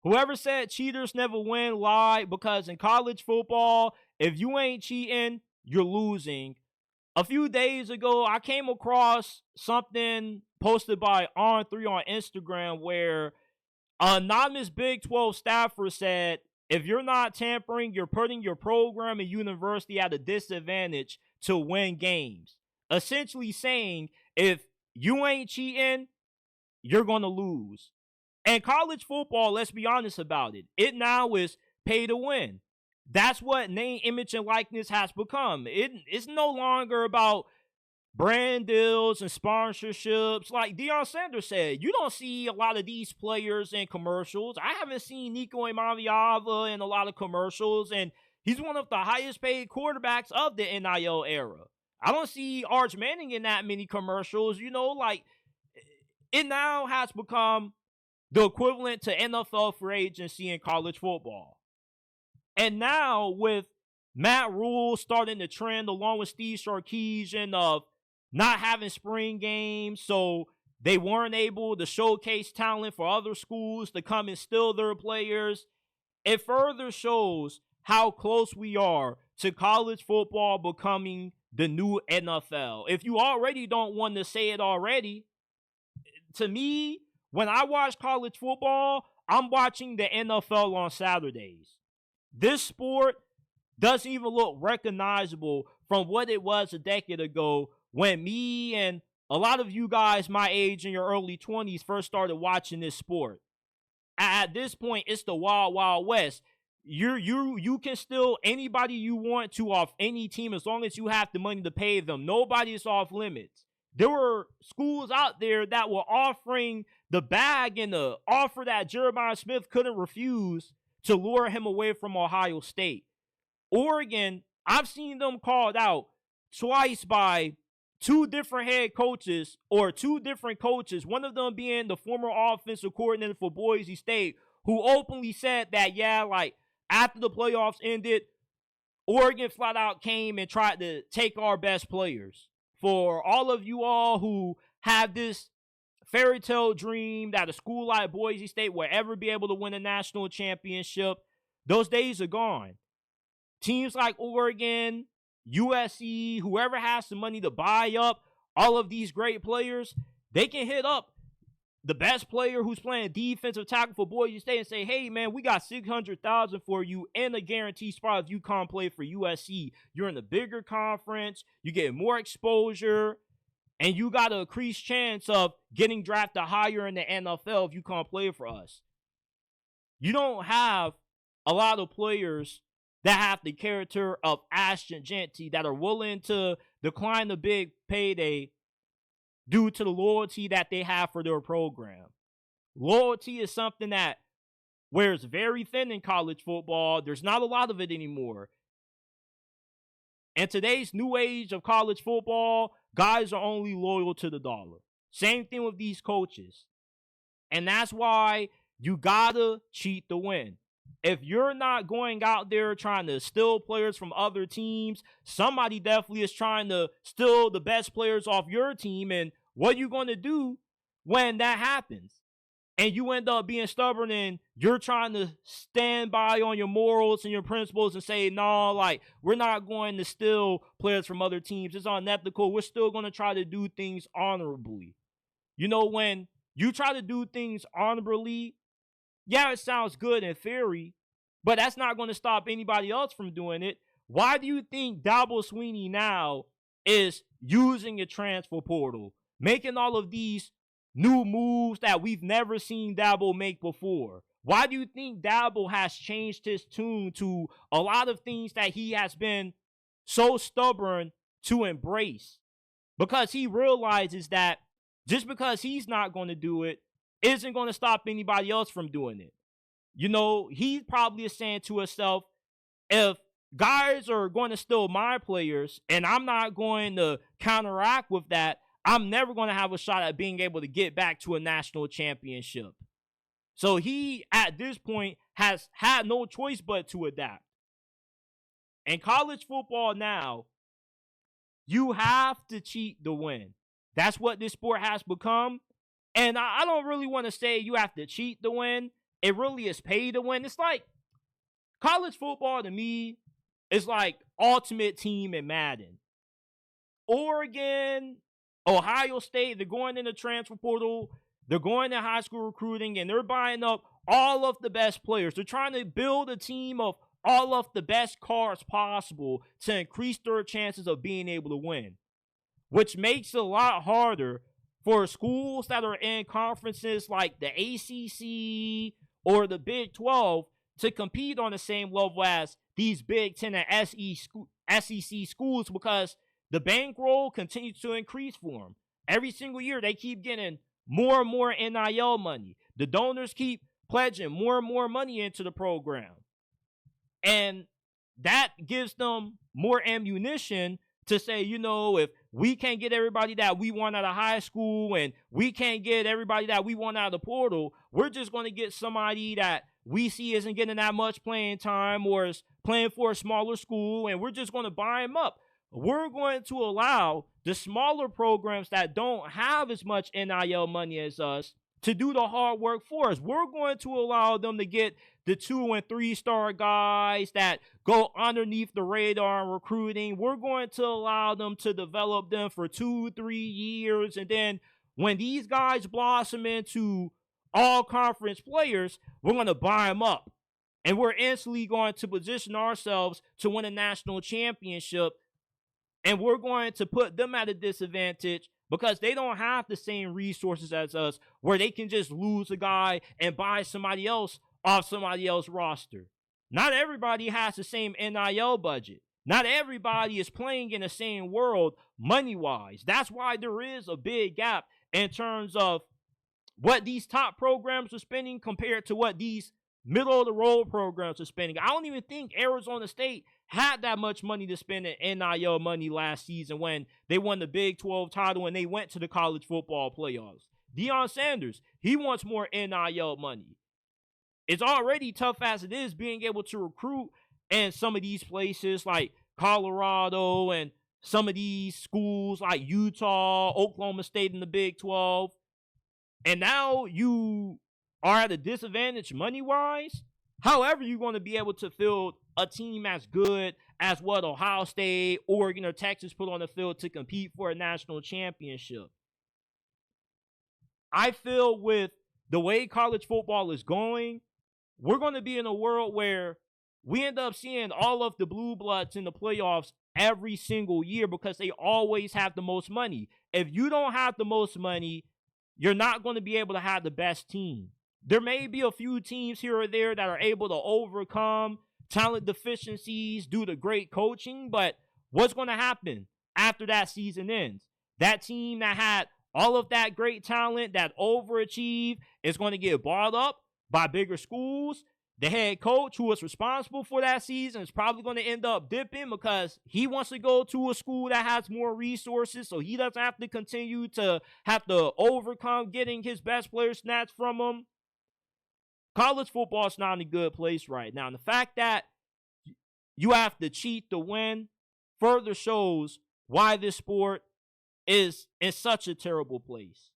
Whoever said cheaters never win lied, because in college football, if you ain't cheating, you're losing. A few days ago, I came across something posted by On3 on Instagram where an anonymous Big 12 staffer said, if you're not tampering, you're putting your program and university at a disadvantage to win games. Essentially saying, if you ain't cheating, you're going to lose. And college football, let's be honest about it, it now is pay to win. That's what name, image, and likeness has become. It's no longer about brand deals and sponsorships. Like Deion Sanders said, you don't see a lot of these players in commercials. I haven't seen Nico Iamaleava in a lot of commercials, and he's one of the highest paid quarterbacks of the NIL era. I don't see Arch Manning in that many commercials. Like, it now has become the equivalent to NFL free agency in college football. And now with Matt Rhule starting to trend along with Steve Sarkisian of not having spring games, so they weren't able to showcase talent for other schools to come and steal their players, it further shows how close we are to college football becoming the new NFL. If you already don't want to say it already, to me, when I watch college football, I'm watching the NFL on Saturdays. This sport doesn't even look recognizable from what it was a decade ago when me and a lot of you guys my age in your early 20s first started watching this sport. At this point, it's the wild, wild west. You can steal anybody you want to off any team as long as you have the money to pay them. Nobody is off limits. There were schools out there that were offering the bag and the offer that Jeremiah Smith couldn't refuse to lure him away from Ohio State. Oregon, I've seen them called out twice by two different head coaches or two different coaches, one of them being the former offensive coordinator for Boise State, who openly said that, after the playoffs ended, Oregon flat out came and tried to take our best players. For all of you all who have this fairy tale dream that a school like Boise State will ever be able to win a national championship, those days are gone. Teams like Oregon, USC, whoever has the money to buy up all of these great players, they can hit up the best player who's playing defensive tackle for Boise State and say, hey, man, we got $600,000 for you and a guaranteed spot if you come play for USC. You're in a bigger conference, you get more exposure, and you got an increased chance of getting drafted higher in the NFL if you come play for us. You don't have a lot of players that have the character of Ashton Jeanty that are willing to decline the big payday due to the loyalty that they have for their program. Loyalty is something that wears very thin in college football. There's not a lot of it anymore. In today's new age of college football, guys are only loyal to the dollar. Same thing with these coaches. And that's why you gotta cheat to win. If you're not going out there trying to steal players from other teams, somebody definitely is trying to steal the best players off your team. And what are you going to do when that happens? And you end up being stubborn and you're trying to stand by on your morals and your principles and say, no, we're not going to steal players from other teams. It's unethical. We're still going to try to do things honorably. When you try to do things honorably, yeah, it sounds good in theory, but that's not going to stop anybody else from doing it. Why do you think Dabo Swinney now is using a transfer portal, making all of these new moves that we've never seen Dabo make before? Why do you think Dabo has changed his tune to a lot of things that he has been so stubborn to embrace? Because he realizes that just because he's not going to do it isn't going to stop anybody else from doing it. He probably is saying to himself, if guys are going to steal my players and I'm not going to counteract with that, I'm never going to have a shot at being able to get back to a national championship. So he, at this point, has had no choice but to adapt. In college football now, you have to cheat to win. That's what this sport has become. And I don't really want to say you have to cheat to win. it really is pay to win. It's like college football to me is like ultimate team in Madden. Oregon, Ohio State, they're going in the transfer portal. They're going to high school recruiting, and they're buying up all of the best players. They're trying to build a team of all of the best cards possible to increase their chances of being able to win, which makes it a lot harder for schools that are in conferences like the ACC or the Big 12 to compete on the same level as these Big 10 and SEC schools, because the bankroll continues to increase for them. Every single year, they keep getting more and more NIL money. The donors keep pledging more and more money into the program. And that gives them more ammunition to say, you know, if we can't get everybody that we want out of high school and we can't get everybody that we want out of the portal, we're just going to get somebody that we see isn't getting that much playing time or is playing for a smaller school, and we're just going to buy him up. We're going to allow the smaller programs that don't have as much NIL money as us to do the hard work for us. We're going to allow them to get the 2- and 3-star guys that go underneath the radar in recruiting. We're going to allow them to develop them for 2-3 years. And then when these guys blossom into all conference players, we're going to buy them up. And we're instantly going to position ourselves to win a national championship. And we're going to put them at a disadvantage because they don't have the same resources as us, where they can just lose a guy and buy somebody else off somebody else's roster. Not everybody has the same NIL budget. Not everybody is playing in the same world money-wise. That's why there is a big gap in terms of what these top programs are spending compared to what these middle-of-the-road programs are spending. I don't even think Arizona State had that much money to spend in NIL money last season when they won the Big 12 title and they went to the college football playoffs. Deion Sanders, he wants more NIL money. It's already tough as it is being able to recruit in some of these places like Colorado and some of these schools like Utah, Oklahoma State in the Big 12. And now you are at a disadvantage money-wise. However, you're going to be able to field a team as good as what Ohio State, Oregon, or Texas put on the field to compete for a national championship. I feel with the way college football is going, we're going to be in a world where we end up seeing all of the blue bloods in the playoffs every single year because they always have the most money. If you don't have the most money, you're not going to be able to have the best team. There may be a few teams here or there that are able to overcome talent deficiencies due to great coaching, but what's going to happen after that season ends? That team that had all of that great talent that overachieved is going to get bought up by bigger schools. The head coach who was responsible for that season is probably going to end up dipping because he wants to go to a school that has more resources, so he doesn't have to continue to have to overcome getting his best player snatched from him. College football is not in a good place right now. And the fact that you have to cheat to win further shows why this sport is in such a terrible place.